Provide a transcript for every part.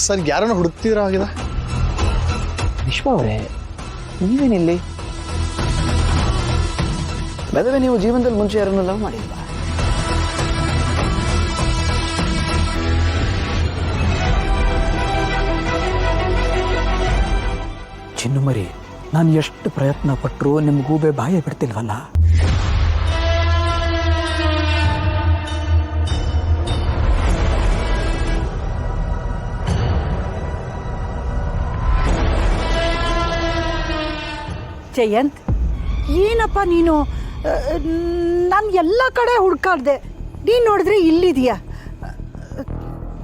Sir ಯಾರನ್ನ ಹುಡುಕ್ತಿದ್ರ ಆಗಿದೆ? ವಿಶ್ವ ಅವರೇ, ನೀವೇನಿಲ್ಲಿ? ಬದವೆ ನೀವು ಜೀವನದಲ್ಲಿ ಮುಂಚೆ ಯಾರನ್ನು ಲವ್ ಮಾಡಿಲ್ವಾ? ಚಿನ್ನು ಮರಿ, ನಾನು ಎಷ್ಟು ಪ್ರಯತ್ನ ಪಟ್ಟರು ನಿಮ್ಮ ಗೂಬೆ ಬಾಯೇ ಬಿಡ್ತಿಲ್ವಲ್ಲ. ಜಯಂತ್, ಏನಪ್ಪ ನೀನು? ನಾನು ಎಲ್ಲ ಕಡೆ ಹುಡ್ಕಾಡ್ದೆ, ನೀನು ನೋಡಿದ್ರೆ ಇಲ್ಲಿದೆಯಾ?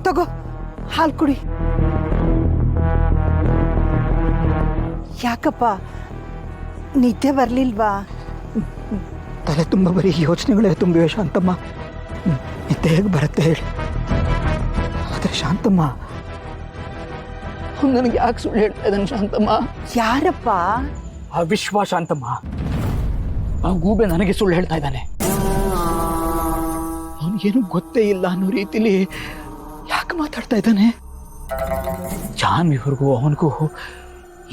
ತಗೋ, ಹಾಲು ಕುಡಿ. ಯಾಕಪ್ಪ, ನಿದ್ದೆ ಬರಲಿಲ್ವಾ? ತಲೆ ತುಂಬ ಬರೀ ಯೋಚನೆಗಳೇ ತುಂಬಿವೆ ಶಾಂತಮ್ಮ. ನಿದ್ದೆ ಹೇಗೆ ಬರುತ್ತೆ ಹೇಳಿ? ಆದರೆ ಶಾಂತಮ್ಮ, ನನಗೆ ಯಾಕೆ ಸುಳ್ಳು ಹೇಳ್ತಾ ಇದ್ದಾನೆ ಶಾಂತಮ್ಮ? ಯಾರಪ್ಪ? ಆ ವಿಶ್ವ ಶಾಂತಮ್ಮ. ಆ ಗೂಬೆ ನನಗೆ ಸುಳ್ಳು ಹೇಳ್ತಾ ಇದ್ದಾನೆ. ಅವನಿಗೇನು ಗೊತ್ತೇ ಇಲ್ಲ ಅನ್ನೋ ರೀತಿಲಿ ಯಾಕೆ ಮಾತಾಡ್ತಾ ಇದ್ದಾನೆ? ಜಾನ್ವಿವರೆಗೂ ಅವನಿಗೂ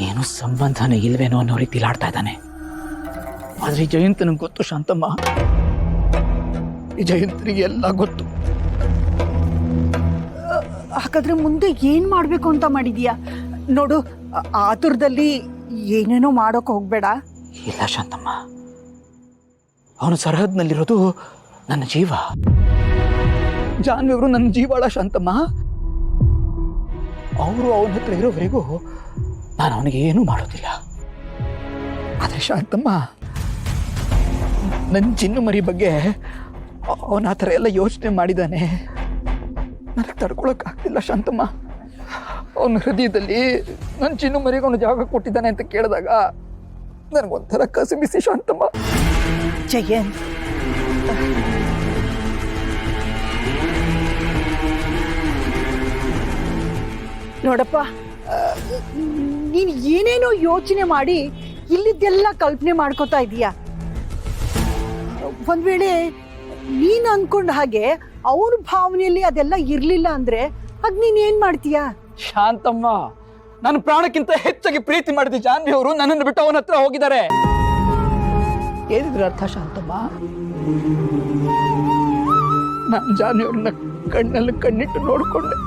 ಏನೂ ಸಂಬಂಧನೇ ಇಲ್ವೇನೋ ಅನ್ನೋ ರೀತಿಲಿ ಆಡ್ತಾ ಇದ್ದಾನೆ. ಆದ್ರೆ ಈ ಜಯಂತನಿಗೆ ಗೊತ್ತು ಶಾಂತಮ್ಮ. ಈ ಜಯಂತನಿಗೆ ಎಲ್ಲ ಗೊತ್ತು. ಹಾಗಾದ್ರೆ ಮುಂದೆ ಏನ್ ಮಾಡ್ಬೇಕು ಅಂತ ಮಾಡಿದ್ಯಾ? ನೋಡು, ಆತುರದಲ್ಲಿ ಏನೇನೋ ಮಾಡೋಕೆ ಹೋಗ್ಬೇಡ. ಇಲ್ಲ ಶಾಂತಮ್ಮ, ಅವನು ಸರಹದ್ನಲ್ಲಿರೋದು ನನ್ನ ಜೀವ. ಜಾನ್ವಿಯವರು ನನ್ನ ಜೀವಾಳ ಶಾಂತಮ್ಮ. ಅವರು ಅವನ ಹತ್ರ ಇರೋವರೆಗೂ ನಾನು ಅವನಿಗೆ ಏನೂ ಮಾಡೋದಿಲ್ಲ. ಆದರೆ ಶಾಂತಮ್ಮ, ನನ್ನ ಚಿನ್ನು ಮರಿ ಬಗ್ಗೆ ಅವನ ಆ ಥರ ಎಲ್ಲ ಯೋಚನೆ ಮಾಡಿದ್ದಾನೆ. ನನಗೆ ತಡ್ಕೊಳಕ್ಕಾಗ್ತಿಲ್ಲ ಶಾಂತಮ್ಮ. ಅವನ ಹೃದಯದಲ್ಲಿ ನನ್ನ ಚಿನ್ನು ಮರಿಗೆ ಅವನು ಜಾಗ ಕೊಟ್ಟಿದ್ದಾನೆ ಅಂತ ಕೇಳಿದಾಗ ನನಗೊಂಥರ ಕಸಿಬಿಸಿ ಶಾಂತಮ್ಮ. ಜಯಂತ್, ನೋಡಪ್ಪ, ನೀನು ಏನೇನೋ ಯೋಚನೆ ಮಾಡಿ ಇಲ್ಲಿದ್ದೆಲ್ಲ ಕಲ್ಪನೆ ಮಾಡ್ಕೋತಾ ಇದೀಯ. ಒಂದ್ ವೇಳೆ ನೀನು ಅನ್ಕೊಂಡ ಹಾಗೆ ಅವನ ಭಾವನೆಯಲ್ಲಿ ಅದೆಲ್ಲ ಇರ್ಲಿಲ್ಲ ಅಂದ್ರೆ ಆಗ ನೀನ್ ಏನ್ ಮಾಡ್ತೀಯ? ಶಾಂತಮ್ಮ, ನಾನು ಪ್ರಾಣಕ್ಕಿಂತ ಹೆಚ್ಚಾಗಿ ಪ್ರೀತಿ ಮಾಡಿದ ಜಾನ್ವಿ ಅವರು ನನ್ನನ್ನು ಬಿಟ್ಟು ಅವನ ಹತ್ರ ಹೋಗಿದ್ದಾರೆ. ಏನಿದ್ರ ಅರ್ಥ ಶಾಂತಮ್ಮ? ನಾನು ಜಾನ್ವಿ ಅವ್ರನ್ನ ಕಣ್ಣಲ್ಲಿ ಕಣ್ಣಿಟ್ಟು ನೋಡ್ಕೊಂಡೆ.